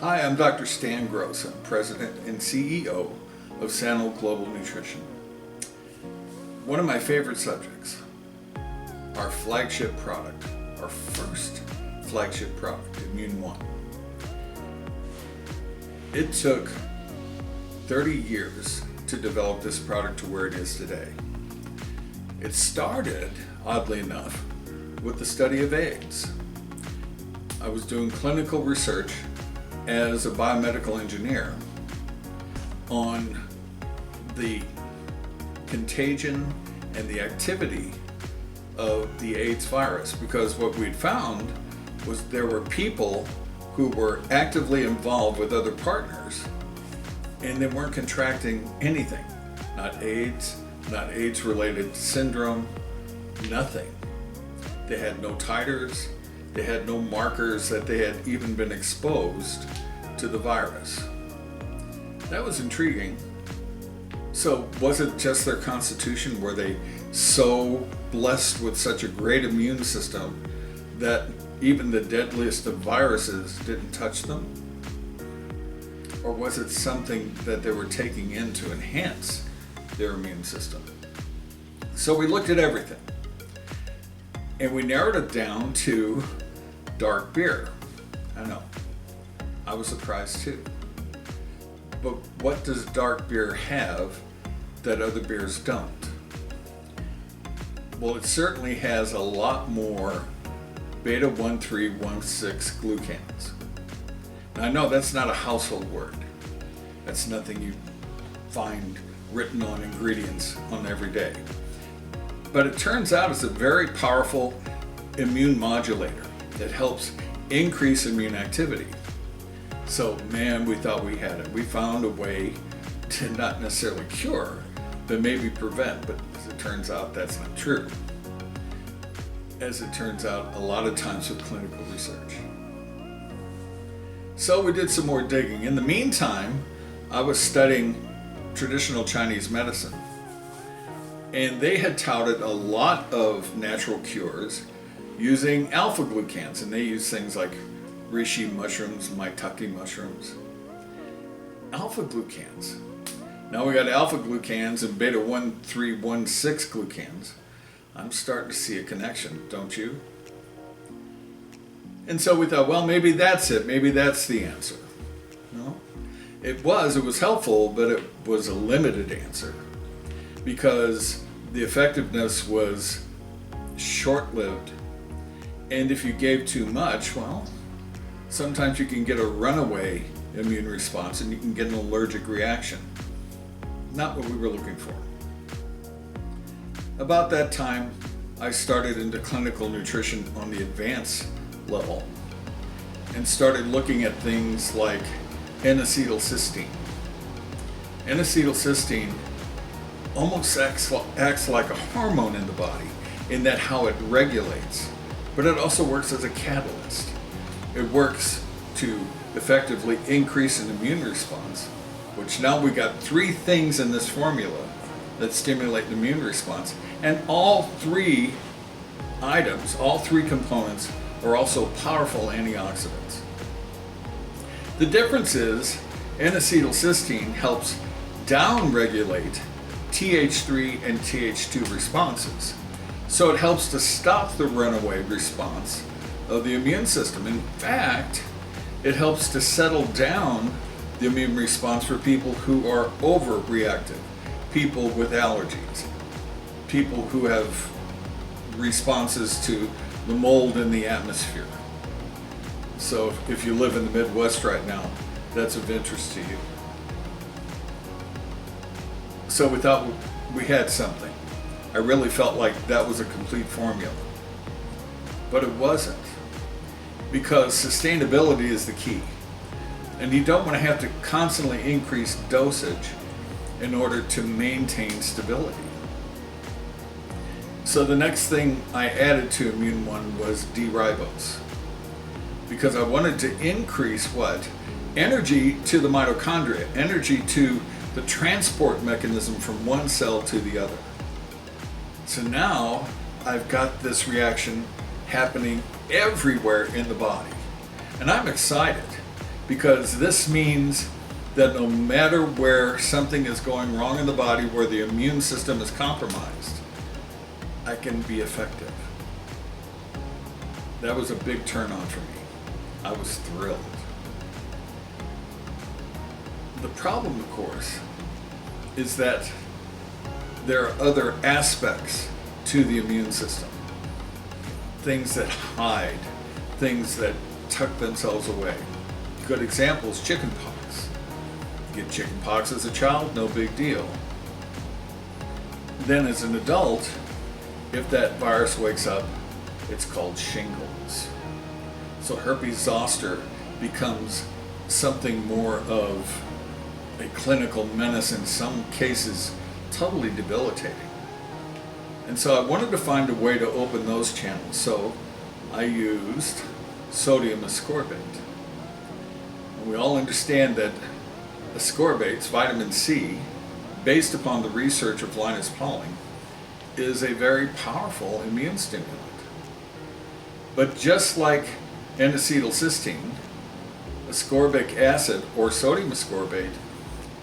Hi, I'm Dr. Stan Gross. I'm President and CEO of Sano Global Nutrition. One of my favorite subjects, our flagship product, our first flagship product, Immune One. It took 30 years to develop this product to where it is today. It started, oddly enough, with the study of AIDS. I was doing clinical research as a biomedical engineer on the contagion and the activity of the AIDS virus, because what we'd found was there were people who were actively involved with other partners and they weren't contracting anything, not AIDS related syndrome, nothing. They had no titers, they had no markers that they had even been exposed to the virus. That was intriguing. So was it just their constitution? Were they so blessed with such a great immune system that even the deadliest of viruses didn't touch them? Or was it something that they were taking in to enhance their immune system? So we looked at everything and we narrowed it down to dark beer. I know, I was surprised too. But what does dark beer have that other beers don't? Well, it certainly has a lot more beta-1316 glucans. Now, I know that's not a household word. That's nothing you find written on ingredients on every day. But it turns out it's a very powerful immune modulator that helps increase immune activity. So man, we thought we had it. We found a way to not necessarily cure, but maybe prevent. But as it turns out, that's not true. As it turns out, a lot of times with clinical research. So we did some more digging. In the meantime, I was studying traditional Chinese medicine. And they had touted a lot of natural cures using alpha glucans, and they use things like reishi mushrooms, maitake mushrooms. Alpha glucans. Now we got alpha glucans and beta-1316 glucans. I'm starting to see a connection, don't you? And so we thought, well, maybe that's it. Maybe that's the answer. No, it was helpful, but it was a limited answer because the effectiveness was short-lived. And if you gave too much, well, sometimes you can get a runaway immune response and you can get an allergic reaction. Not what we were looking for. About that time, I started into clinical nutrition on the advanced level and started looking at things like N-acetylcysteine. N-acetylcysteine almost acts like a hormone in the body in that how it regulates. But it also works as a catalyst. It works to effectively increase an immune response, which now we got 3 things in this formula that stimulate an immune response. And all 3 items, all 3 components are also powerful antioxidants. The difference is N-acetylcysteine helps downregulate Th3 and Th2 responses. So it helps to stop the runaway response of the immune system. In fact, it helps to settle down the immune response for people who are overreactive, people with allergies, people who have responses to the mold in the atmosphere. So if you live in the Midwest right now, that's of interest to you. So we thought we had something. I really felt like that was a complete formula. But it wasn't. Because sustainability is the key. And you don't want to have to constantly increase dosage in order to maintain stability. So the next thing I added to Immune One was Dribose. Because I wanted to increase what? Energy to the mitochondria, energy to the transport mechanism from one cell to the other. So now I've got this reaction happening everywhere in the body. And I'm excited because this means that no matter where something is going wrong in the body, where the immune system is compromised, I can be effective. That was a big turn on for me. I was thrilled. The problem, of course, is that there are other aspects to the immune system. Things that hide, things that tuck themselves away. Good example is chickenpox. You get chickenpox as a child, no big deal. Then as an adult, if that virus wakes up, it's called shingles. So herpes zoster becomes something more of a clinical menace, in some cases totally debilitating. And so I wanted to find a way to open those channels. So I used sodium ascorbate. And we all understand that ascorbates, vitamin C, based upon the research of Linus Pauling, is a very powerful immune stimulant. But just like N-acetylcysteine, ascorbic acid or sodium ascorbate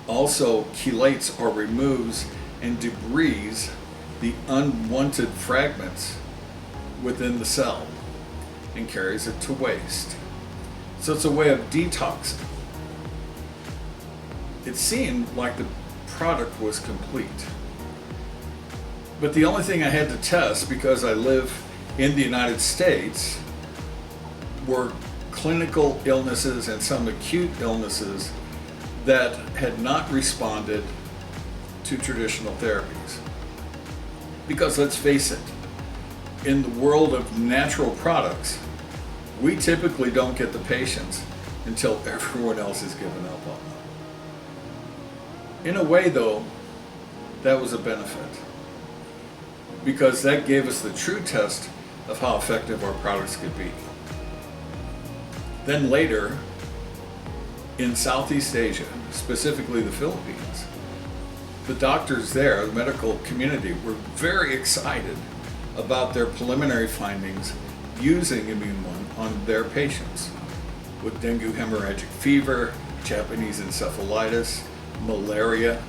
also chelates or removes and debrides the unwanted fragments within the cell and carries it to waste. So it's a way of detoxing. It seemed like the product was complete. But the only thing I had to test, because I live in the United States, were clinical illnesses and some acute illnesses that had not responded to traditional therapies. Because let's face it, in the world of natural products, we typically don't get the patients until everyone else has given up on them. In a way though, that was a benefit, because that gave us the true test of how effective our products could be. Then later, in Southeast Asia, specifically the Philippines, the doctors there, the medical community, were very excited about their preliminary findings using Immune One on their patients with dengue hemorrhagic fever, Japanese encephalitis, malaria,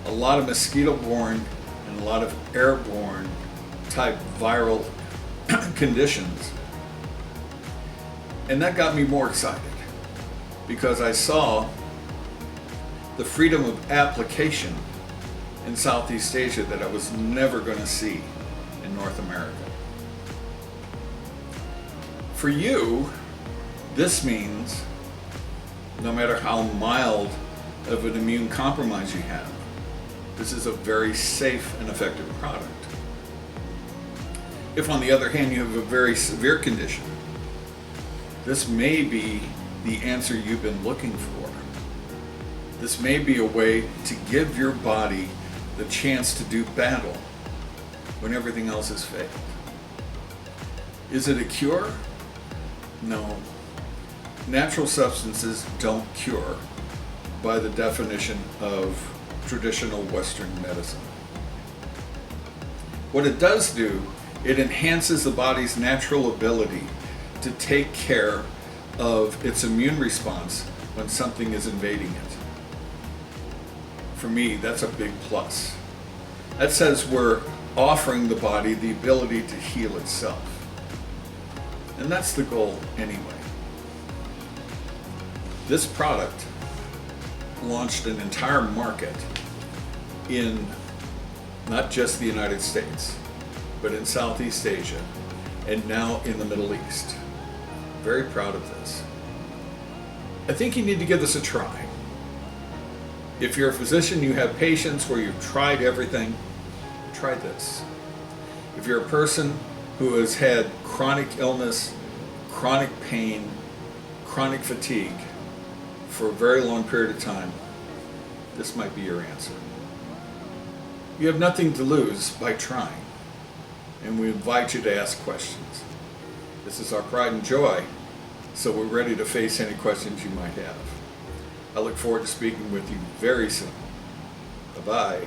a lot of mosquito-borne and a lot of airborne type viral conditions. And that got me more excited because I saw the freedom of application in Southeast Asia that I was never going to see in North America. For you, this means no matter how mild of an immune compromise you have, this is a very safe and effective product. If on the other hand you have a very severe condition, this may be the answer you've been looking for. This may be a way to give your body the chance to do battle when everything else has failed. Is it a cure? No. Natural substances don't cure by the definition of traditional Western medicine. What it does do, it enhances the body's natural ability to take care of its immune response when something is invading it. For me, that's a big plus. That says we're offering the body the ability to heal itself. And that's the goal anyway. This product launched an entire market in not just the United States, but in Southeast Asia, and now in the Middle East. Very proud of this. I think you need to give this a try. If you're a physician, you have patients where you've tried everything, try this. If you're a person who has had chronic illness, chronic pain, chronic fatigue for a very long period of time, this might be your answer. You have nothing to lose by trying, and we invite you to ask questions. This is our pride and joy, so we're ready to face any questions you might have. I look forward to speaking with you very soon. Bye-bye.